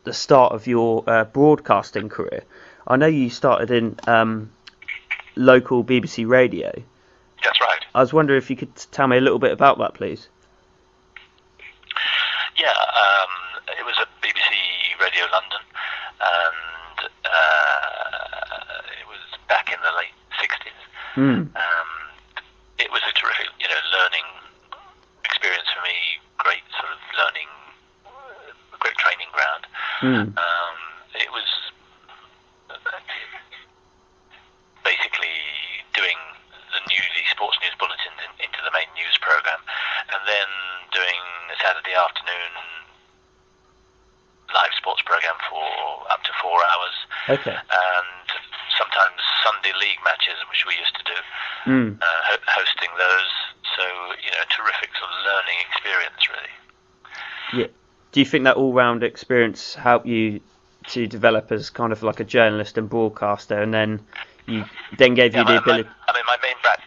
the start of your broadcasting career. I know you started in local BBC radio. That's right. I was wondering if you could tell me a little bit about that, please. Yeah, it was at BBC Radio London, and it was back in the late 60s. It was a terrific, learning experience for me. Great sort of learning, great training ground. It was basically doing the sports news bulletins into the main news program, and then doing the Saturday afternoon live sports program for up to 4 hours. Okay. And sometimes Sunday league matches, which we used to do, hosting those. So, a terrific sort of learning experience, really. Yeah. Do you think that all-round experience helped you to develop as kind of like a journalist and broadcaster, and then gave you the ability?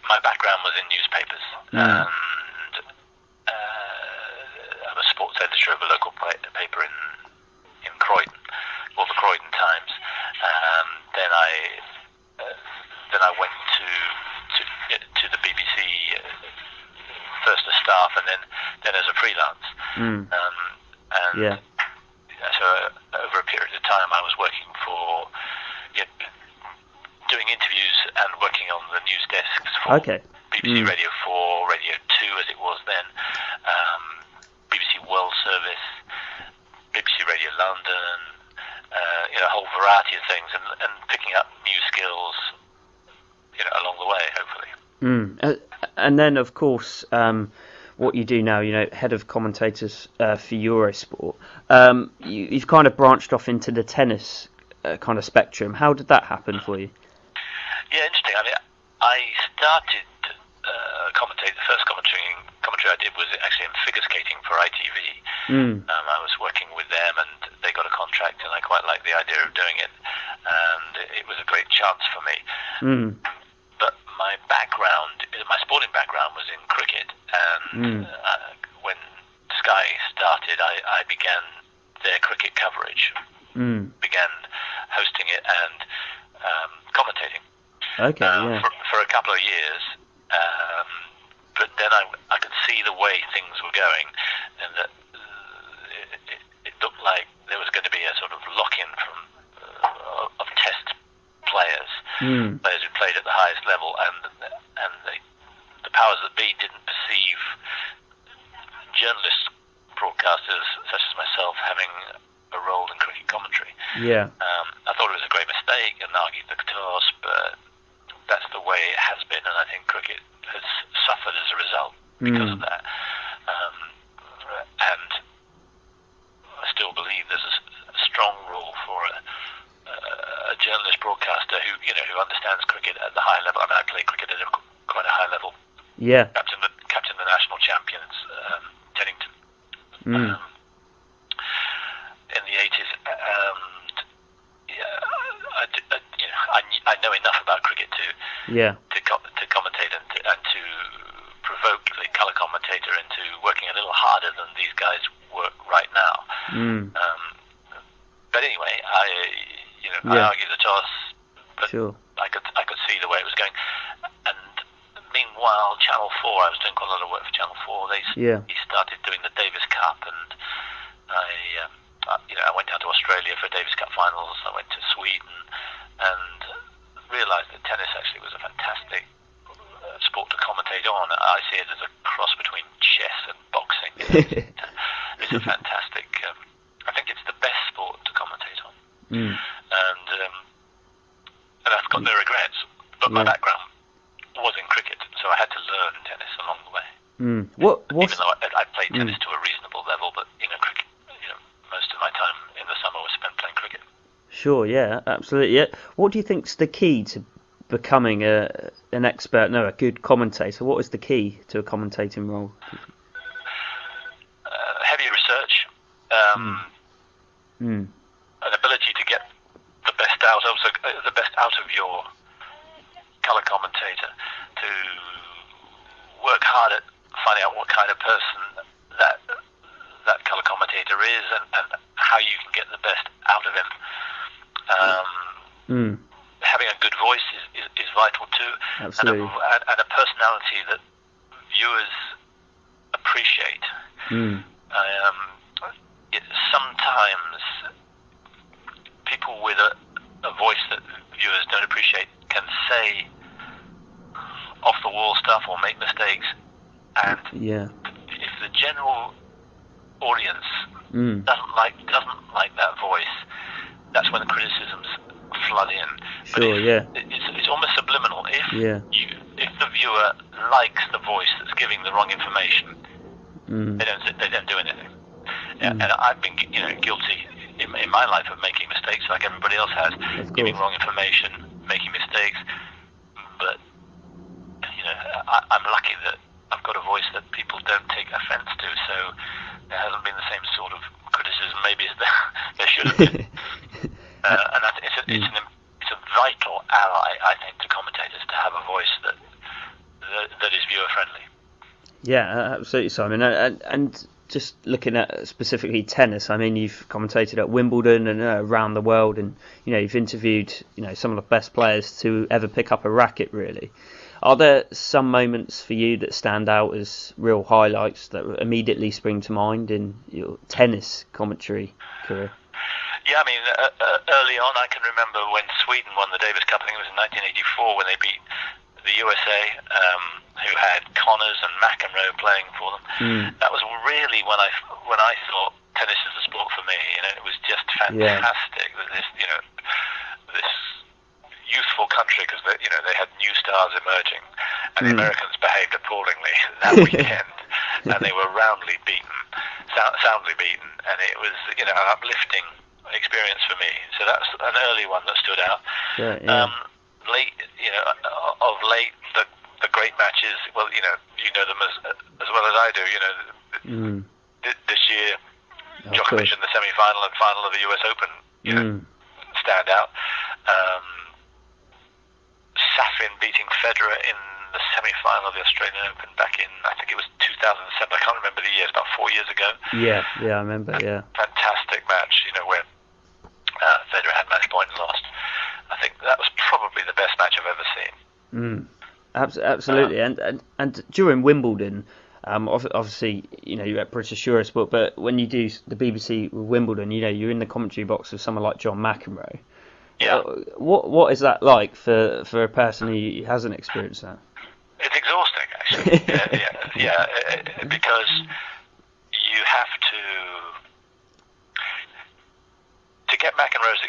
My background was in newspapers, and I'm a sports editor of a local paper in Croydon, called the Croydon Times. Then I went to the BBC first as staff, and then as a freelance. So over a period of time, I was working for doing interviews and working on the news desks for BBC Radio 4, Radio 2 as it was then, BBC World Service, BBC Radio London, a whole variety of things, and picking up new skills, along the way, hopefully. And then, of course, what you do now, head of commentators for Eurosport, you've kind of branched off into the tennis kind of spectrum. How did that happen for you? Yeah, interesting. I mean, I started the first commentary I did was actually in figure skating for ITV. I was working with them, and they got a contract, and I quite liked the idea of doing it, and it was a great chance for me. But my sporting background was in cricket, and when Sky started, I began their cricket coverage, began hosting it and commentating. For a couple of years, but then I could see the way things were going, and that it looked like there was going to be a sort of lock-in of test players, players who played at the highest level, and the powers that be didn't perceive journalist broadcasters such as myself having a role in cricket commentary. I thought it was a great mistake and argued the toss, but that's the way it has been, and I think cricket has suffered as a result because of that. And I still believe there's a strong role for a journalist broadcaster who understands cricket at the high level. I mean, I play cricket at quite a high level. Captain the national champions, Teddington, in the 80s. I know enough about cricket to commentate and to provoke the colour commentator into working a little harder than these guys work right now. But anyway, I argued the toss, but I could see the way it was going. And meanwhile, Channel 4, I was doing quite a lot of work for Channel 4. He started doing the Davis Cup, and I went down to Australia for Davis Cup finals. I went to Sweden and realised that tennis actually was a fantastic sport to commentate on. I see it as a cross between chess and boxing. It's a fantastic. I think it's the best sport to commentate on, and I've got no regrets. But my background was in cricket, so I had to learn tennis along the way. Even though I played tennis to a reasonable level, but cricket. Most of my time in the summer was spent playing cricket. Sure, yeah, absolutely. Yeah. What do you think's the key to becoming an expert, a good commentator? What is the key to a commentating role? Heavy research, an ability to get the best out of your colour commentator, to work hard at finding out what kind of person that colour commentator is, and how you can get the best out of him. Having a good voice is vital too. Absolutely. And a personality that viewers appreciate. Sometimes people with a voice that viewers don't appreciate can say off-the-wall stuff or make mistakes, and if the general audience doesn't like that voice, that's when the criticisms flood in. Sure, it's almost subliminal. If the viewer likes the voice that's giving the wrong information, they don't do anything. And I've been guilty in my life of making mistakes, like everybody else has, giving wrong information, making mistakes. But I'm lucky that I've got a voice that people don't take offence to, so there hasn't been the same sort of criticism maybe as there should have been. And I think it's a vital ally, I think, to commentators to have a voice that is viewer friendly. Yeah, absolutely, Simon. And just looking at specifically tennis, I mean, you've commentated at Wimbledon and around the world, and you've interviewed some of the best players to ever pick up a racket. Really, are there some moments for you that stand out as real highlights that immediately spring to mind in your tennis commentary career? Yeah, I mean, early on, I can remember when Sweden won the Davis Cup. I think it was in 1984 when they beat the USA, who had Connors and McEnroe playing for them. That was really when I thought tennis is a sport for me. It was just fantastic that this youthful country, because they had new stars emerging, and the Americans behaved appallingly that weekend, and they were roundly beaten, soundly beaten, and it was an uplifting experience for me. So that's an early one that stood out. Of late, the great matches. Well, you know them as well as I do. This year, Djokovic in the semi-final and final of the U.S. Open, stand out. Safin beating Federer in the semi-final of the Australian Open back in, I think it was 2007. I can't remember the year. It's about 4 years ago. Yeah, I remember. Yeah, fantastic match. Where Federer had match point and lost. I think that was probably the best match I've ever seen. Absolutely, and during Wimbledon, obviously, you're at British Eurosport, but when you do the BBC with Wimbledon, you're in the commentary box with someone like John McEnroe. Yeah. What is that like for a person who hasn't experienced that? It's exhausting, actually. Because you have to get McEnroe's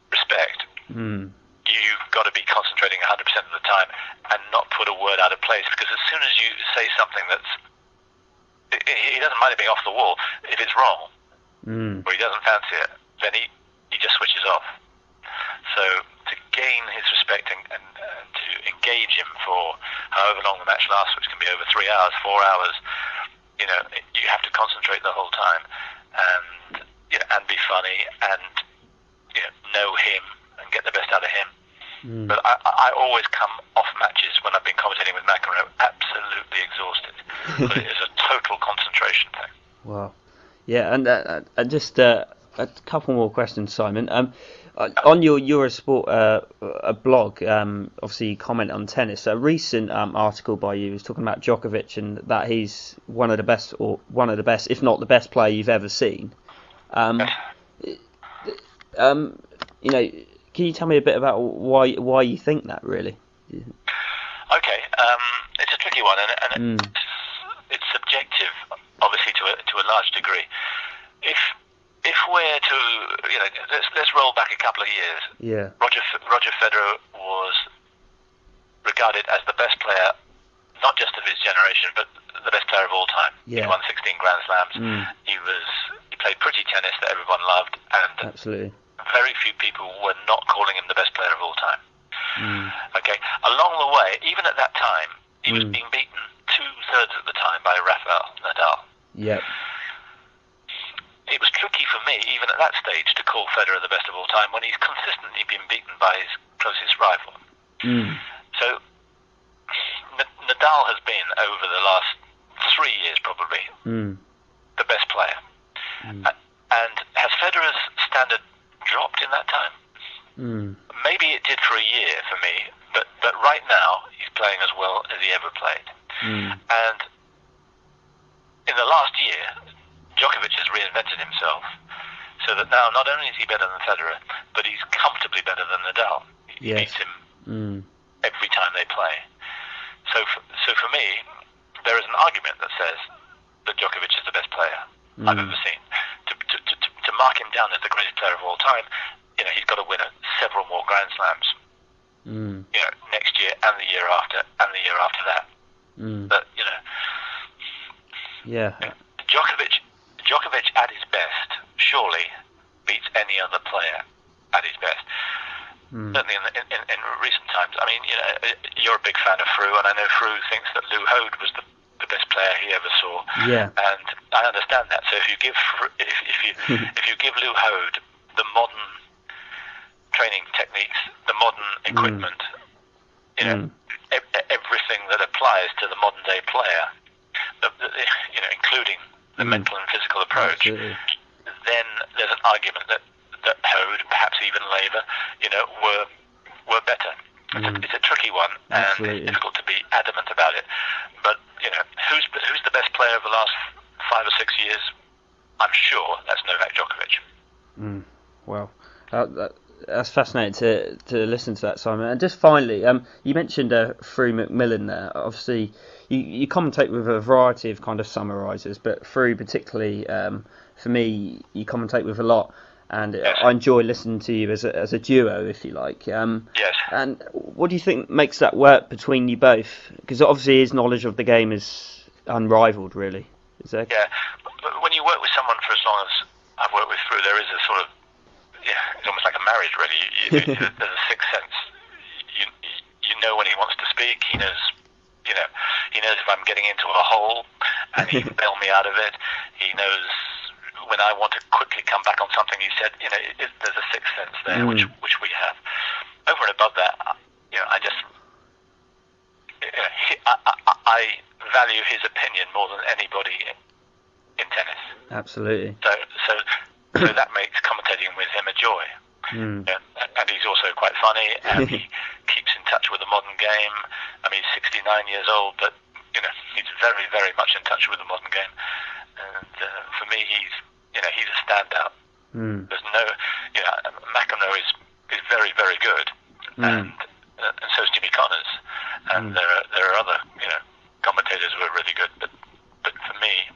respect. You've got to be concentrating 100% of the time and not put a word out of place, because as soon as you say something he doesn't mind it being off the wall, if it's wrong or he doesn't fancy it, then he just switches off. So to gain his respect and to engage him for however long the match lasts, which can be over 3 hours, 4 hours, you have to concentrate the whole time and be funny and know him and get the best out of him. But I always come off matches when I've been commentating with McEnroe absolutely exhausted. But it is a total concentration thing. Wow. Yeah, and just a couple more questions, Simon. On your Eurosport blog, obviously you comment on tennis. A recent article by you was talking about Djokovic and that he's one of the best, if not the best player you've ever seen. Can you tell me a bit about why you think that, really? Okay, it's a tricky one, and it's subjective, obviously, to a large degree. If we're to, let's roll back a couple of years. Yeah. Roger Federer was regarded as the best player, not just of his generation, but the best player of all time. Yeah. He won 16 Grand Slams. He played pretty tennis that everyone loved, and absolutely. Very few people were not calling him the best player of all time. Okay. Along the way, even at that time, he was being beaten 2/3 of the time by Rafael Nadal. Yep. It was tricky for me, even at that stage, to call Federer the best of all time when he's consistently been beaten by his closest rival. So Nadal has been, over the last 3 years probably, the best player. And has has Federer's standard dropped in that time? Maybe it did for a year for me, but right now he's playing as well as he ever played. And in the last year, Djokovic has reinvented himself, so that now not only is he better than Federer, but he's comfortably better than Nadal. He beats him every time they play. So for me, there is an argument that says that Djokovic is the best player I've ever seen. To mark him down as the greatest player of all time, he's got to win several more Grand Slams. Next year and the year after and the year after that. But Djokovic at his best surely beats any other player at his best. Certainly in recent times. I mean, you're a big fan of Fru, and I know Fru thinks that Lou Hode was the best player he ever saw. And I understand that. So if you give if you give Lou Hode the modern training techniques, the modern equipment, everything that applies to the modern day player, including the mental and physical approach, then there's an argument that Hode, perhaps even Laver, were better. It's a tricky one, and it's difficult to be adamant about it. But who's the best player of the last 5 or 6 years? I'm sure that's Novak Djokovic. Well, that's fascinating to listen to that, Simon. And just finally, you mentioned Fru McMillan there. Obviously, you commentate with a variety of kind of summarisers, but Fru particularly, for me, you commentate with a lot. And I enjoy listening to you as a duo, if you like. Yes. And what do you think makes that work between you both? Because obviously his knowledge of the game is unrivaled, really. Is there? Yeah. But when you work with someone for as long as I've worked with Fru, there is a sort of, it's almost like a marriage, really. There's a sixth sense. You know when he wants to speak. He knows if I'm getting into a hole, and he can bail me out of it. He knows when I want to quickly come back on something he said. There's a sixth sense there, which we have. Over and above that, I value his opinion more than anybody in tennis. Absolutely. So that makes commentating with him a joy. And he's also quite funny, and he keeps in touch with the modern game. I mean, he's 69 years old, but he's very, very much in touch with the modern game. And for me, he's a standout. There's no, McEnroe is very, very good, and so is Jimmy Connors, and there are other commentators who are really good. But for me,